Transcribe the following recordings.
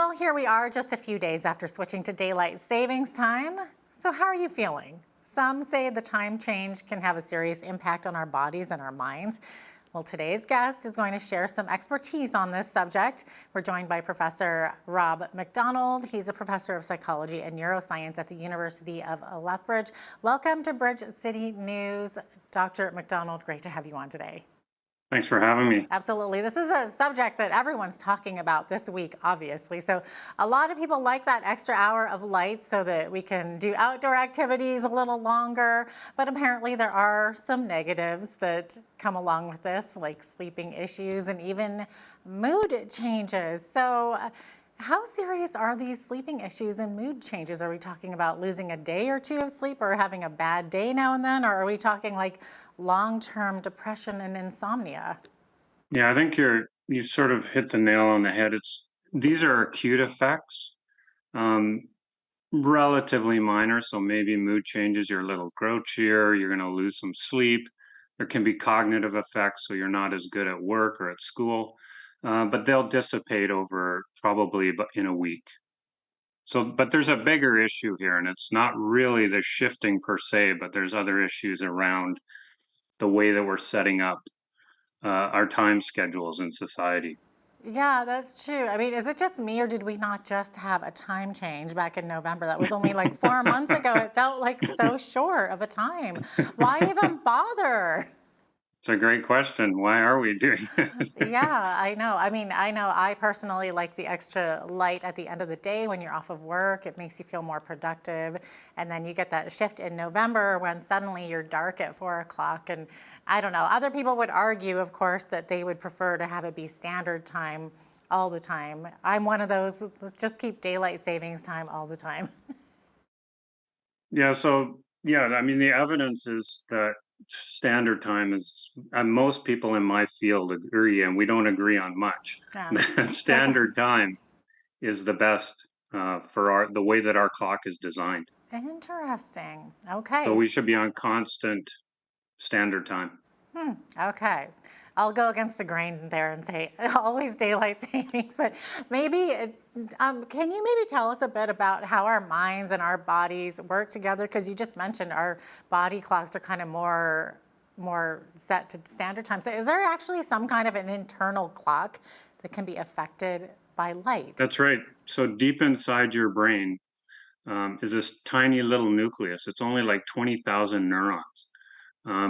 Well, here we are just a few days after switching to daylight savings time. So, how are you feeling? Some say the time change can have a serious impact on our bodies and our minds. Well, today's guest is going to share some expertise on this subject. We're joined by Professor Rob McDonald. He's a professor of psychology and neuroscience at the University of Lethbridge. Welcome to Bridge City News. Dr. McDonald, great to have you on today. Thanks for having me. Absolutely. This is a subject that everyone's talking about this week, obviously. So a lot of people like that extra hour of light so that we can do outdoor activities a little longer. But apparently there are some negatives that come along with this, like sleeping issues and even mood changes. So how serious are these sleeping issues and mood changes? Are we talking about losing a day or two of sleep or having a bad day now and then? Or are we talking like long-term depression and insomnia? Yeah, I think you sort of hit the nail on the head. These are acute effects, um, relatively minor. So maybe mood changes, you're a little grouchier, you're going to lose some sleep. There can be cognitive effects, so you're not as good at work or at school, but they'll dissipate over probably in a week. So, but there's a bigger issue here, and it's not really the shifting per se, but there's other issues around the way that we're setting up our time schedules in society. Yeah, that's true. I mean, is it just me or did we not just have a time change back in November? That was only like 4 months ago. It felt like so short of a time. Why even bother? It's a great question. Why are we doing it? Yeah, I know. I mean, I know I personally like the extra light at the end of the day when you're off of work. It makes you feel more productive. And then you get that shift in November when suddenly you're dark at 4 o'clock. And I don't know. Other people would argue, of course, that they would prefer to have it be standard time all the time. I'm one of those, let's just keep daylight savings time all the time. Yeah, so yeah, I mean, the evidence is that standard time is, and most people in my field agree, and we don't agree on much, Yeah. that Okay. standard time is the best for the way that our clock is designed. Interesting. So Okay. we should be on constant standard time. Okay. I'll go against the grain there and say always daylight savings, but can you maybe tell us a bit about how our minds and our bodies work together? Because you just mentioned our body clocks are kind of more set to standard time. So is there actually some kind of an internal clock that can be affected by light? That's right. So deep inside your brain is this tiny little nucleus. It's only like 20,000 neurons.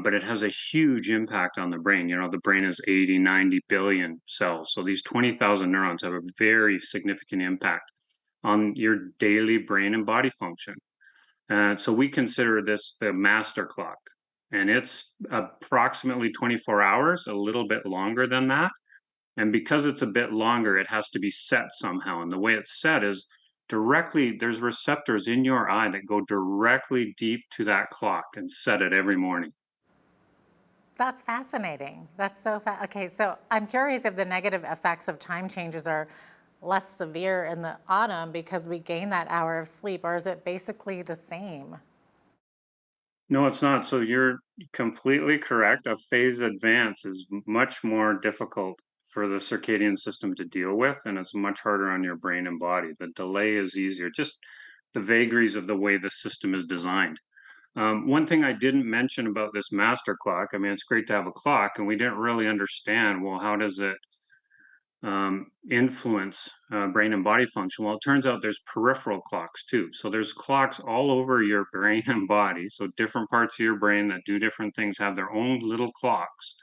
But it has a huge impact on the brain. You know, the brain is 80, 90 billion cells. So these 20,000 neurons have a very significant impact on your daily brain and body function. So we consider this the master clock. And it's approximately 24 hours, a little bit longer than that. And because it's a bit longer, it has to be set somehow. And the way it's set is directly, there's receptors in your eye that go directly deep to that clock and set it every morning. That's fascinating. That's okay. So I'm curious if the negative effects of time changes are less severe in the autumn because we gain that hour of sleep, or is it basically the same? No, it's not. So you're completely correct. A phase advance is much more difficult for the circadian system to deal with, and it's much harder on your brain and body. The delay is easier, just the vagaries of the way the system is designed. One thing I didn't mention about this master clock, I mean, it's great to have a clock, and we didn't really understand, well, how does it influence brain and body function? Well, it turns out there's peripheral clocks too. So there's clocks all over your brain and body. So different parts of your brain that do different things have their own little clocks.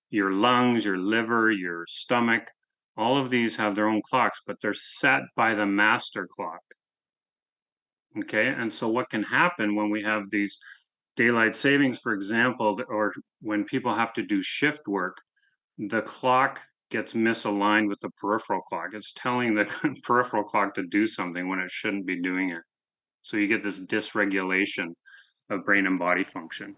Your lungs, your liver, your stomach, all of these have their own clocks, but they're set by the master clock. Okay. And so what can happen when we have these daylight savings, for example, or when people have to do shift work, the clock gets misaligned with the peripheral clock. It's telling the peripheral clock to do something when it shouldn't be doing it. So you get this dysregulation of brain and body function.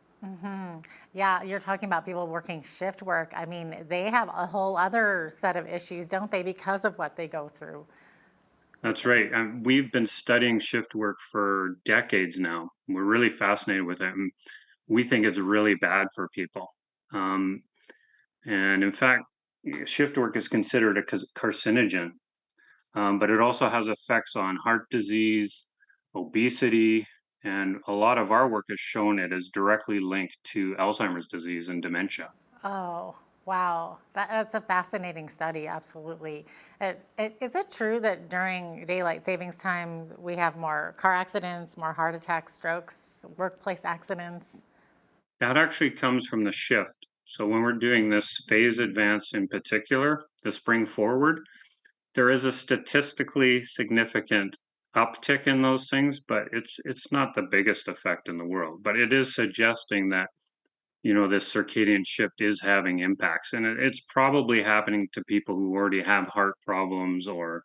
Yeah, you're talking about people working shift work. I mean, they have a whole other set of issues, don't they, because of what they go through with That's right. this? And we've been studying shift work for decades now. We're really fascinated with it. And we think it's really bad for people. Um, and in fact, shift work is considered a carcinogen. But it also has effects on heart disease, obesity, and a lot of our work has shown it is directly linked to Alzheimer's disease and dementia. Oh, wow. That's a fascinating study, absolutely. Is it true that during daylight savings times we have more car accidents, more heart attacks, strokes, workplace accidents? That actually comes from the shift. So when we're doing this phase advance in particular, the spring forward, there is a statistically significant uptick in those things, but it's not the biggest effect in the world. But it is suggesting that this circadian shift is having impacts, and it's probably happening to people who already have heart problems or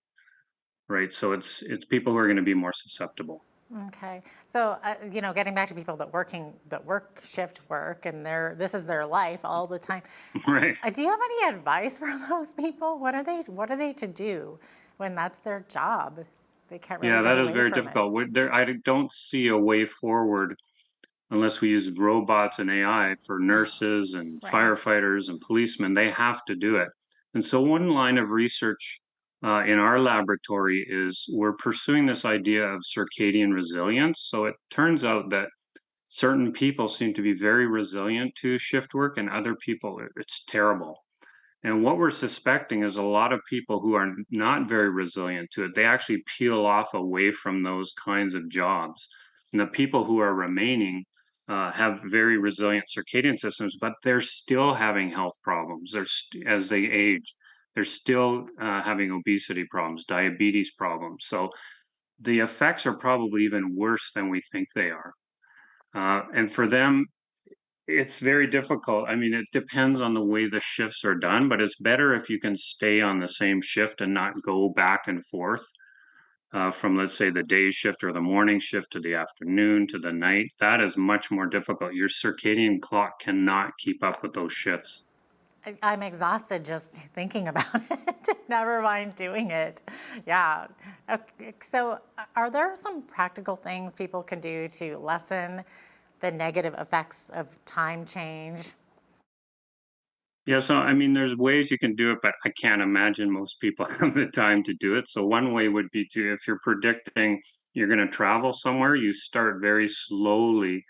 right. So it's people who are going to be more susceptible. Okay. So, getting back to people that work shift work and this is their life all the time. Right. Do you have any advice for those people? What are they to do when that's their job? They can't really Yeah, get that is away very from it. difficult. I don't see a way forward unless we use robots and AI for nurses and Right. firefighters and policemen. They have to do it. And so, one line of research in our laboratory is we're pursuing this idea of circadian resilience. So, it turns out that certain people seem to be very resilient to shift work, and other people, it's terrible. And what we're suspecting is a lot of people who are not very resilient to it, they actually peel off away from those kinds of jobs. And the people who are remaining have very resilient circadian systems, but they're still having health problems. As they age, they're still having obesity problems, diabetes problems. So the effects are probably even worse than we think they are. And for them, it's very difficult. I mean, it depends on the way the shifts are done, but it's better if you can stay on the same shift and not go back and forth from, let's say, the day shift or the morning shift to the afternoon to the night. That is much more difficult. Your circadian clock cannot keep up with those shifts. I'm exhausted just thinking about it. Never mind doing it. Yeah. Okay. So, are there some practical things people can do to lessen the negative effects of time change? Yeah, so I mean, there's ways you can do it, but I can't imagine most people have the time to do it. So one way would be to, if you're predicting you're going to travel somewhere, you start very slowly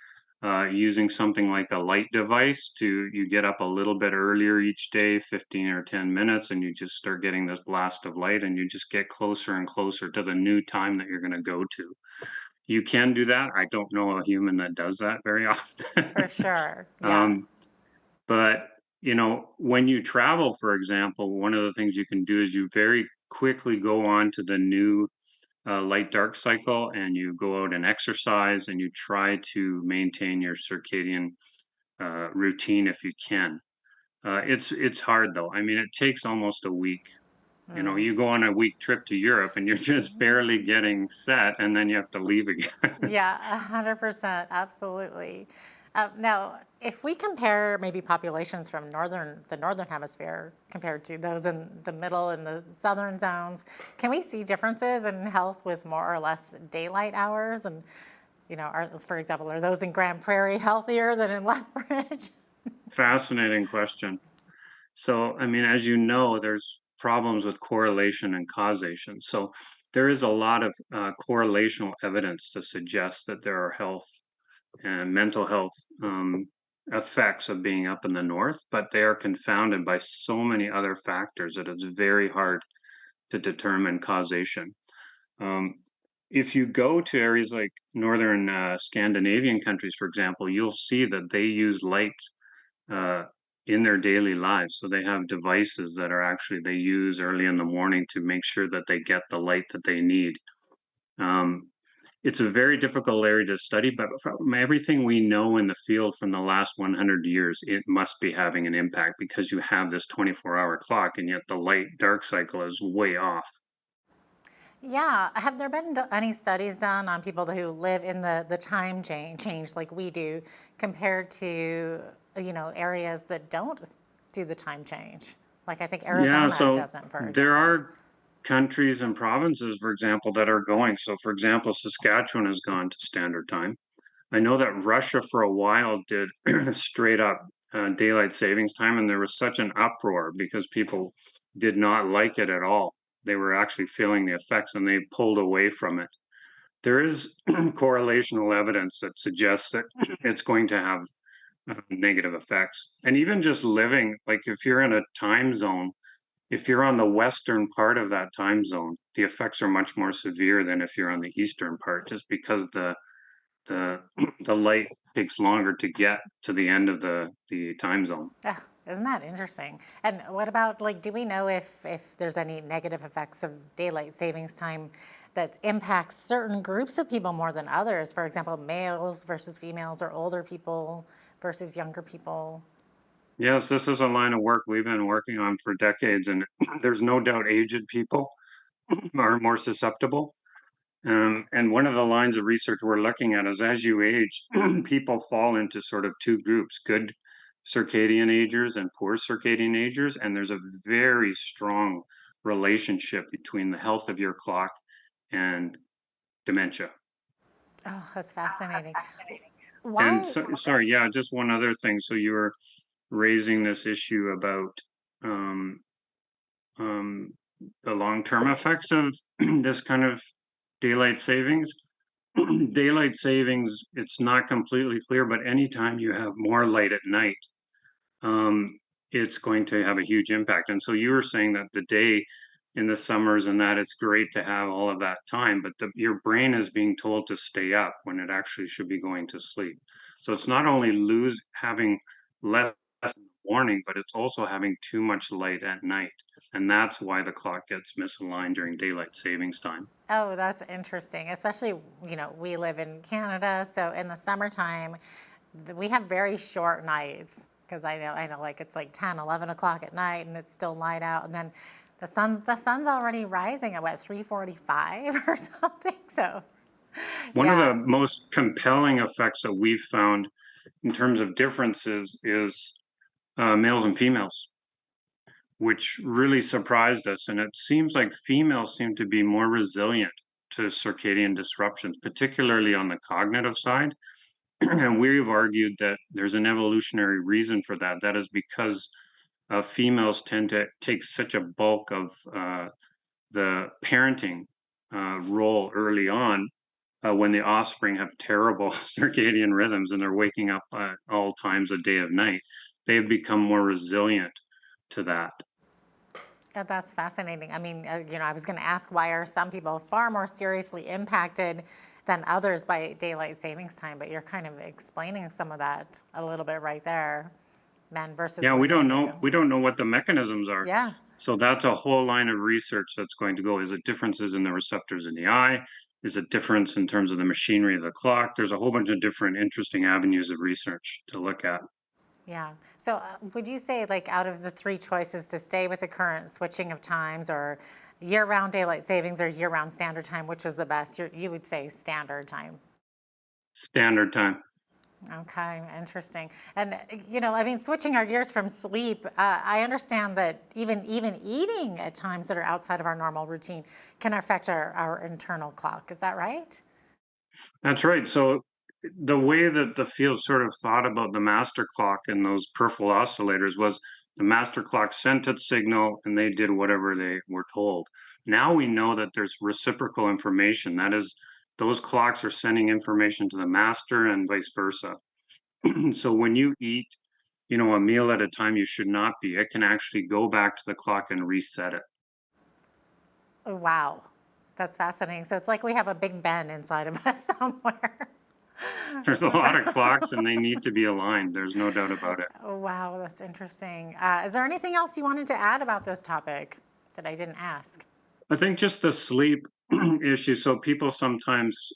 using something like a light device you get up a little bit earlier each day, 15 or 10 minutes, and you just start getting this blast of light and you just get closer and closer to the new time that you're going to go to. You can do that. I don't know a human that does that very often. For sure. Yeah. um, but, when you travel, for example, one of the things you can do is you very quickly go on to the new light dark cycle and you go out and exercise and you try to maintain your circadian routine if you can. It's hard though. I mean, it takes almost a week. You go on a week trip to Europe and you're just barely getting set and then you have to leave again. Yeah, 100%, absolutely. Now, if we compare maybe populations from the northern hemisphere compared to those in the middle and the southern zones, can we see differences in health with more or less daylight hours? And for example, are those in Grand Prairie healthier than in Lethbridge? Fascinating question. So, I mean, as you know, there's problems with correlation and causation. So, there is a lot of correlational evidence to suggest that there are health and mental health effects of being up in the north, but they are confounded by so many other factors that it's very hard to determine causation. Um, if you go to areas like northern Scandinavian countries, for example, you'll see that they use light uh, in their daily lives. So they have devices that are actually they use early in the morning to make sure that they get the light that they need. Um, it's a very difficult area to study, but from everything we know in the field from the last 100 years, it must be having an impact because you have this 24-hour clock, and yet the light dark cycle is way off. Yeah. Have there been any studies done on people who live in the time change like we do compared to, areas that don't do the time change? Like I think Yeah, Arizona so doesn't, for there example. are countries and provinces, for example, that are going. So, for example, Saskatchewan has gone to standard time. I know that Russia for a while did straight up daylight savings time, and there was such an uproar because people did not like it at all. they were actually feeling the effects and they pulled away from it. There is correlational evidence that suggests that it's going to have negative effects. And even just living, like if you're in a time zone, if you're on the western part of that time zone, the effects are much more severe than if you're on the eastern part, just because the the light takes longer to get to the end of the time zone. Ugh, isn't that interesting? And what about, like, do we know if there's any negative effects of daylight savings time that impacts certain groups of people more than others? For example, males versus females, or older people versus younger people? Yes, this is a line of work we've been working on for decades, and there's no doubt aged people are more susceptible. And one of the lines of research we're looking at is as you age, people fall into sort of two groups: good circadian agers and poor circadian agers. And there's a very strong relationship between the health of your clock and dementia. Oh, that's fascinating. And Why? so, sorry, yeah, just one other thing. So you were raising this issue about um, um, the long-term effects of this kind of daylight savings. Daylight savings, it's not completely clear, but anytime you have more light at night, um, it's going to have a huge impact. And so you were saying that the day in the summers and that it's great to have all of that time, but your brain is being told to stay up when it actually should be going to sleep. So it's not only having less in the morning, but it's also having too much light at night. And that's why the clock gets misaligned during daylight savings time. Oh, that's interesting. Especially, we live in Canada, so in the summertime, we have very short nights because I know, like it's like 10, 11 o'clock at night and it's still light out, and then the sun's already rising at what, 3:45 or something. So, One of yeah. the most compelling effects that we've found in terms of differences is males and females, which really surprised us. And it seems like females seem to be more resilient to circadian disruptions, particularly on the cognitive side. And we've argued that there's an evolutionary reason for that. That is because females tend to take such a bulk of the parenting role early on, when the offspring have terrible circadian rhythms and they're waking up at all times of day of night. They have become more resilient to that. That's fascinating. I mean, I was going to ask, why are some people far more seriously impacted than others by daylight savings time? But you're kind of explaining some of that a little bit right there. Men versus Yeah, we don't women. know. We don't know what the mechanisms are. Yeah. So that's a whole line of research that's going to go. Is it differences in the receptors in the eye? Is it difference in terms of the machinery of the clock? There's a whole bunch of different interesting avenues of research to look at. Yeah. So, would you say, like, out of the three choices, to stay with the current switching of times, or year-round daylight savings, or year-round standard time, which is the best? You would say standard time. Standard time. Okay, interesting. And I mean, switching our gears from sleep, I understand that even eating at times that are outside of our normal routine can affect our internal clock. Is that right? That's right. So the way that the field sort of thought about the master clock and those peripheral oscillators was the master clock sent its signal and they did whatever they were told. Now we know that there's reciprocal information. That is, those clocks are sending information to the master and vice versa. So when you eat, a meal at a time you should not be, it can actually go back to the clock and reset it. Oh, wow, that's fascinating. So it's like we have a Big Ben inside of us somewhere. There's a lot of clocks and they need to be aligned. There's no doubt about it. Oh, wow, that's interesting. Is there anything else you wanted to add about this topic that I didn't ask? I think just the sleep issue. So people sometimes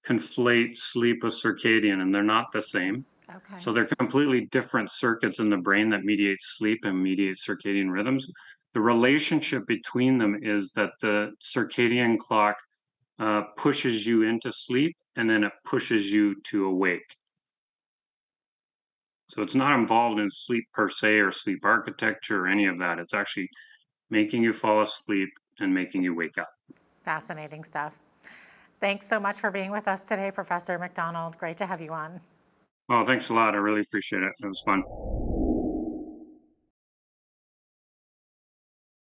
conflate sleep with circadian, and they're not the same. Okay. So they're completely different circuits in the brain that mediate sleep and mediate circadian rhythms. The relationship between them is that the circadian clock pushes you into sleep and then it pushes you to awake. So it's not involved in sleep per se or sleep architecture or any of that. It's actually making you fall asleep and making you wake up. Fascinating stuff. Thanks so much for being with us today, Professor McDonald. Great to have you on. Well, thanks a lot. I really appreciate it. It was fun.